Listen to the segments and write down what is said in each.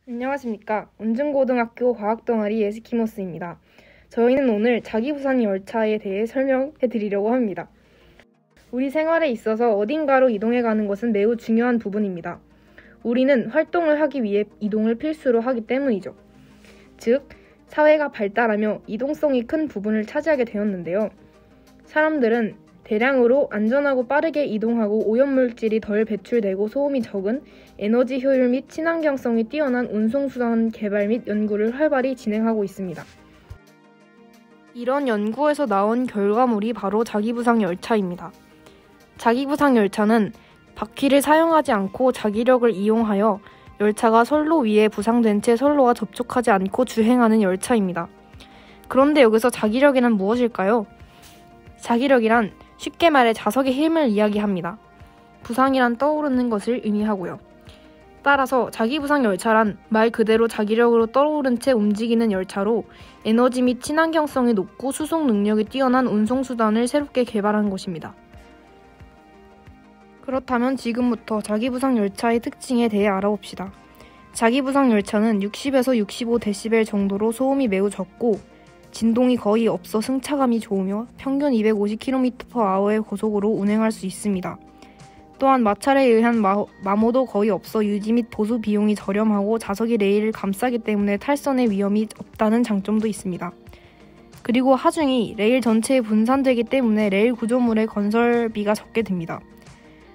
안녕하십니까. 운증고등학교 과학동아리 에스키모스입니다. 저희는 오늘 자기부상 열차에 대해 설명해 드리려고 합니다. 우리 생활에 있어서 어딘가로 이동해 가는 것은 매우 중요한 부분입니다. 우리는 활동을 하기 위해 이동을 필수로 하기 때문이죠. 즉, 사회가 발달하며 이동성이 큰 부분을 차지하게 되었는데요. 사람들은 대량으로 안전하고 빠르게 이동하고 오염물질이 덜 배출되고 소음이 적은 에너지 효율 및 친환경성이 뛰어난 운송수단 개발 및 연구를 활발히 진행하고 있습니다. 이런 연구에서 나온 결과물이 바로 자기부상 열차입니다. 자기부상 열차는 바퀴를 사용하지 않고 자기력을 이용하여 열차가 선로 위에 부상된 채 선로와 접촉하지 않고 주행하는 열차입니다. 그런데 여기서 자기력이란 무엇일까요? 자기력이란 쉽게 말해 자석의 힘을 이야기합니다. 부상이란 떠오르는 것을 의미하고요. 따라서 자기부상 열차란 말 그대로 자기력으로 떠오른 채 움직이는 열차로 에너지 및 친환경성이 높고 수송 능력이 뛰어난 운송수단을 새롭게 개발한 것입니다. 그렇다면 지금부터 자기부상 열차의 특징에 대해 알아봅시다. 자기부상 열차는 60에서 65dB 정도로 소음이 매우 적고 진동이 거의 없어 승차감이 좋으며 평균 250km/h의 고속으로 운행할 수 있습니다. 또한 마찰에 의한 마모도 거의 없어 유지 및 보수 비용이 저렴하고 자석이 레일을 감싸기 때문에 탈선의 위험이 없다는 장점도 있습니다. 그리고 하중이 레일 전체에 분산되기 때문에 레일 구조물의 건설비가 적게 듭니다.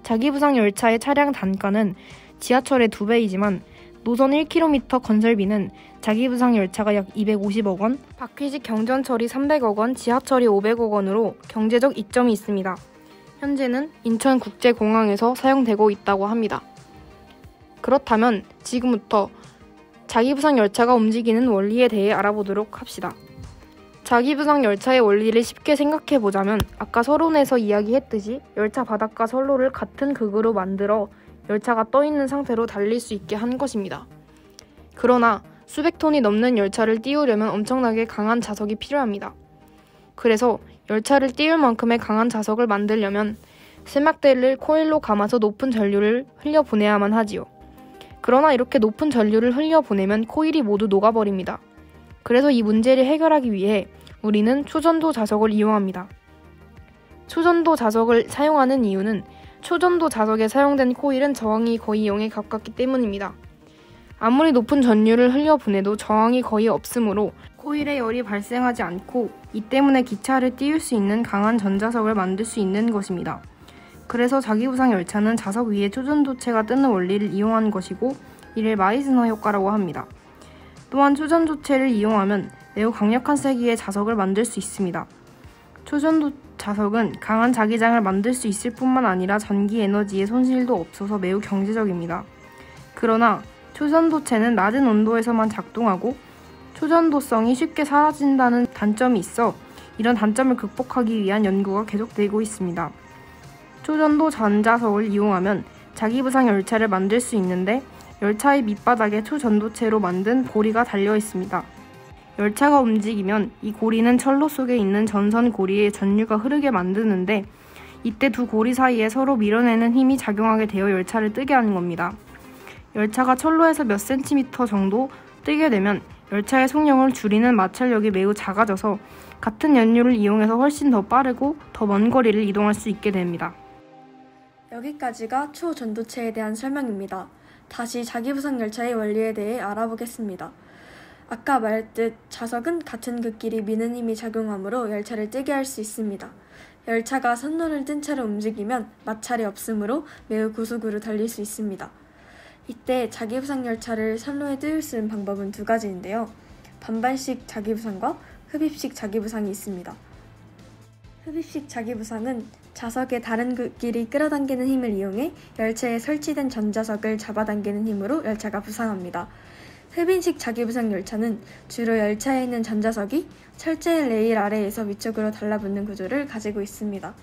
자기부상 열차의 차량 단가는 지하철의 2배이지만 노선 1km 건설비는 자기부상 열차가 약 250억 원, 바퀴식 경전철이 300억 원, 지하철이 500억 원으로 경제적 이점이 있습니다. 현재는 인천국제공항에서 사용되고 있다고 합니다. 그렇다면 지금부터 자기부상 열차가 움직이는 원리에 대해 알아보도록 합시다. 자기부상 열차의 원리를 쉽게 생각해보자면 아까 서론에서 이야기했듯이 열차 바닥과 선로를 같은 극으로 만들어 열차가 떠있는 상태로 달릴 수 있게 한 것입니다. 그러나 수백 톤이 넘는 열차를 띄우려면 엄청나게 강한 자석이 필요합니다. 그래서 열차를 띄울 만큼의 강한 자석을 만들려면 세막대를 코일로 감아서 높은 전류를 흘려보내야만 하지요. 그러나 이렇게 높은 전류를 흘려보내면 코일이 모두 녹아버립니다. 그래서 이 문제를 해결하기 위해 우리는 초전도 자석을 이용합니다. 초전도 자석을 사용하는 이유는 초전도 자석에 사용된 코일은 저항이 거의 0에 가깝기 때문입니다. 아무리 높은 전류를 흘려보내도 저항이 거의 없으므로 코일에 열이 발생하지 않고 이 때문에 기차를 띄울 수 있는 강한 전자석을 만들 수 있는 것입니다. 그래서 자기부상 열차는 자석 위에 초전도체가 뜨는 원리를 이용한 것이고 이를 마이스너 효과라고 합니다. 또한 초전도체를 이용하면 매우 강력한 세기의 자석을 만들 수 있습니다. 초전도 자석은 강한 자기장을 만들 수 있을 뿐만 아니라 전기 에너지의 손실도 없어서 매우 경제적입니다. 그러나 초전도체는 낮은 온도에서만 작동하고 초전도성이 쉽게 사라진다는 단점이 있어 이런 단점을 극복하기 위한 연구가 계속되고 있습니다. 초전도 전자석을 이용하면 자기부상 열차를 만들 수 있는데 열차의 밑바닥에 초전도체로 만든 고리가 달려 있습니다. 열차가 움직이면 이 고리는 철로 속에 있는 전선 고리에 전류가 흐르게 만드는데 이때 두 고리 사이에 서로 밀어내는 힘이 작용하게 되어 열차를 뜨게 하는 겁니다. 열차가 철로에서 몇 센티미터 정도 뜨게 되면 열차의 속력을 줄이는 마찰력이 매우 작아져서 같은 연료를 이용해서 훨씬 더 빠르고 더 먼 거리를 이동할 수 있게 됩니다. 여기까지가 초전도체에 대한 설명입니다. 다시 자기부상 열차의 원리에 대해 알아보겠습니다. 아까 말했듯 자석은 같은 극끼리 미는 힘이 작용하므로 열차를 뜨게 할 수 있습니다. 열차가 선로를 뜬 채로 움직이면 마찰이 없으므로 매우 고속으로 달릴 수 있습니다. 이때 자기부상 열차를 선로에 띄울 수 있는 방법은 두 가지인데요. 반발식 자기부상과 흡입식 자기부상이 있습니다. 흡입식 자기부상은 자석의 다른 극끼리 끌어당기는 힘을 이용해 열차에 설치된 전자석을 잡아당기는 힘으로 열차가 부상합니다. 흡입식 자기부상 열차는 주로 열차에 있는 전자석이 철제 레일 아래에서 위쪽으로 달라붙는 구조를 가지고 있습니다.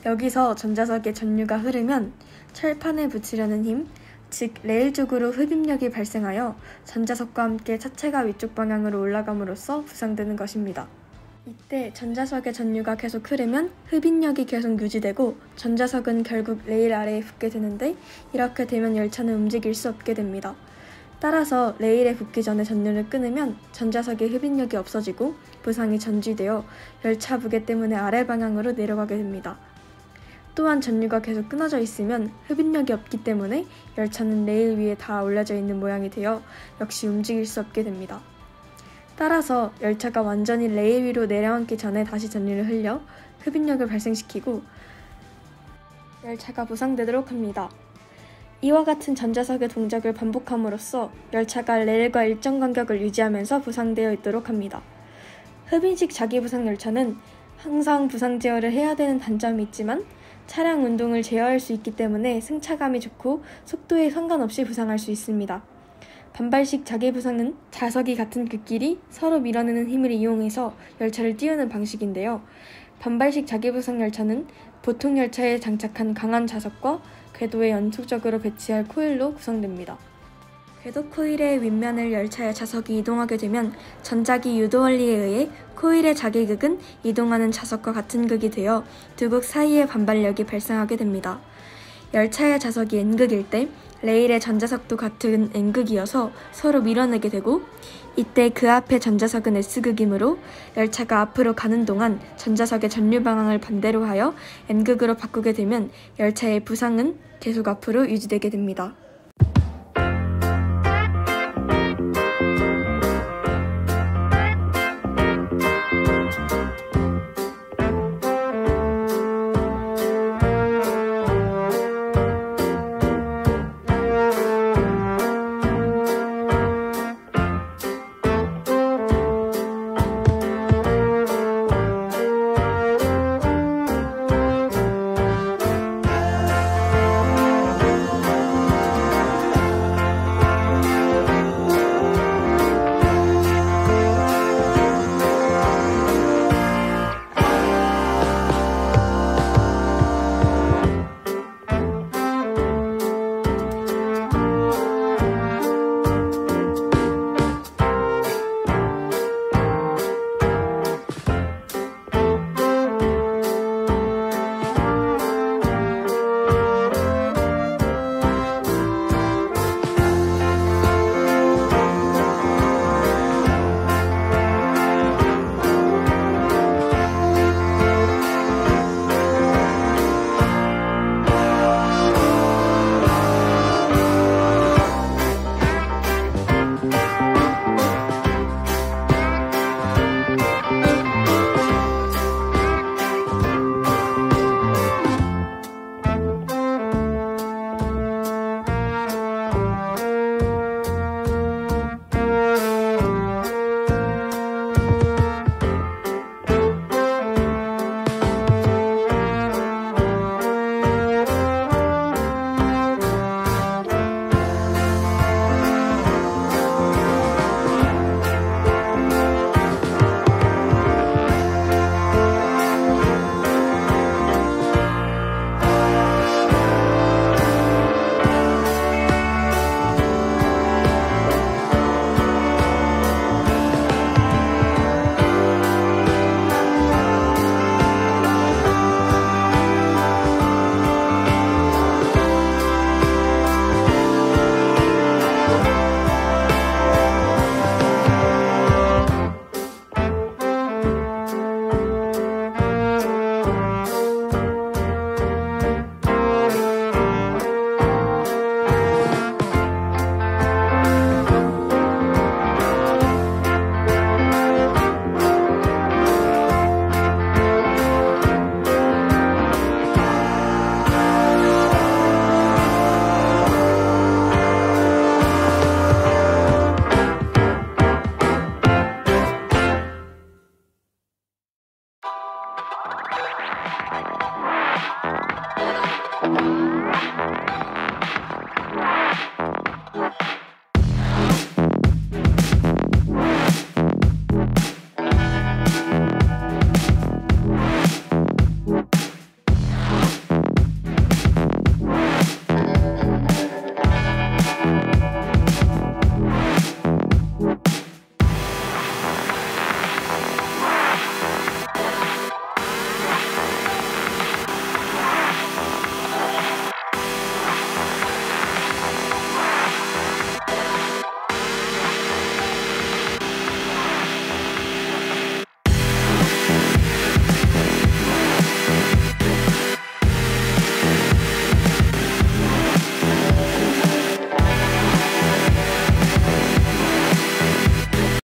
여기서 전자석에 전류가 흐르면 철판에 붙이려는 힘, 즉 레일 쪽으로 흡입력이 발생하여 전자석과 함께 차체가 위쪽 방향으로 올라감으로써 부상되는 것입니다. 이때 전자석에 전류가 계속 흐르면 흡입력이 계속 유지되고 전자석은 결국 레일 아래에 붙게 되는데 이렇게 되면 열차는 움직일 수 없게 됩니다. 따라서 레일에 붙기 전에 전류를 끊으면 전자석의 흡인력이 없어지고 부상이 전지되어 열차 무게 때문에 아래 방향으로 내려가게 됩니다. 또한 전류가 계속 끊어져 있으면 흡인력이 없기 때문에 열차는 레일 위에 다 올려져 있는 모양이 되어 역시 움직일 수 없게 됩니다. 따라서 열차가 완전히 레일 위로 내려앉기 전에 다시 전류를 흘려 흡인력을 발생시키고 열차가 부상되도록 합니다. 이와 같은 전자석의 동작을 반복함으로써 열차가 레일과 일정 간격을 유지하면서 부상되어 있도록 합니다. 흡인식 자기부상 열차는 항상 부상 제어를 해야 되는 단점이 있지만 차량 운동을 제어할 수 있기 때문에 승차감이 좋고 속도에 상관없이 부상할 수 있습니다. 반발식 자기부상은 좌석이 같은 긋길이 서로 밀어내는 힘을 이용해서 열차를 띄우는 방식인데요. 반발식 자기부상 열차는 보통 열차에 장착한 강한 좌석과 궤도에 연속적으로 배치할 코일로 구성됩니다. 궤도 코일의 윗면을 열차의 좌석이 이동하게 되면 전자기 유도 원리에 의해 코일의 자기극은 이동하는 좌석과 같은 극이 되어 두 극 사이의 반발력이 발생하게 됩니다. 열차의 좌석이 N극일 때 레일의 전자석도 같은 N극이어서 서로 밀어내게 되고 이때 그 앞의 전자석은 S극이므로 열차가 앞으로 가는 동안 전자석의 전류 방향을 반대로 하여 N극으로 바꾸게 되면 열차의 부상은 계속 앞으로 유지되게 됩니다.